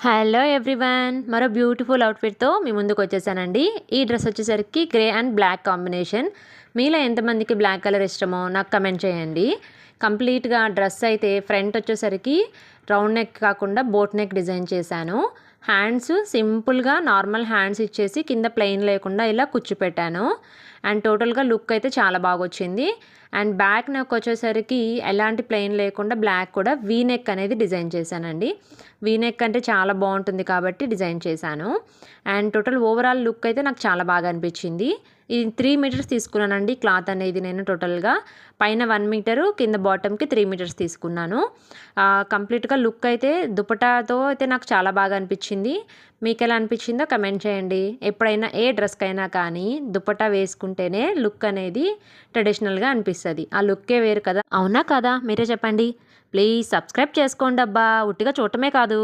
Hello everyone, మరో beautiful అవుట్ఫిట్తో మీ ముందుకు వచ్చేసానండి. ఈ డ్రెస్ వచ్చేసరికి గ్రే అండ్ బ్లాక్ కాంబినేషన్. మీలో ఎంతమందికి బ్లాక్ కలర్ ఇష్టమో నాకు కమెంట్ చేయండి. కంప్లీట్గా డ్రెస్ అయితే ఫ్రంట్ వచ్చేసరికి రౌండ్ నెక్ కాకుండా బోట్ నెక్ డిజైన్ చేశాను. హ్యాండ్స్ సింపుల్గా నార్మల్ హ్యాండ్స్ ఇచ్చేసి కింద ప్లెయిన్ లేకుండా ఇలా కుచ్చిపెట్టాను. అండ్ టోటల్గా లుక్ అయితే చాలా బాగా వచ్చింది. అండ్ బ్యాక్ నెక్ వచ్చేసరికి ఎలాంటి ప్లెయిన్ లేకుండా బ్లాక్ కూడా వీ నెక్ అనేది డిజైన్ చేశానండి. వీ నెక్ అంటే చాలా బాగుంటుంది కాబట్టి డిజైన్ చేశాను. అండ్ టోటల్ ఓవరాల్ లుక్ అయితే నాకు చాలా బాగా అనిపించింది. ఇది 3 మీటర్స్ తీసుకున్నానండి క్లాత్ అనేది. నేను టోటల్గా పైన 1 మీటరు, కింద బాటమ్కి 3 మీటర్స్ తీసుకున్నాను. కంప్లీట్గా లుక్ అయితే దుపటాతో అయితే నాకు చాలా బాగా అనిపించింది. మీకు ఎలా అనిపించిందో కమెంట్ చేయండి. ఎప్పుడైనా ఏ డ్రెస్కైనా కానీ దుపట్టా వేసుకుంటేనే లుక్ అనేది ట్రెడిషనల్గా అనిపిస్తుంది. ఆ లుక్కే వేరు కదా, అవునా కదా? మీరే చెప్పండి. ప్లీజ్ సబ్స్క్రైబ్ చేసుకోండి అబ్బా, ఉట్టిగా చూడటమే కాదు.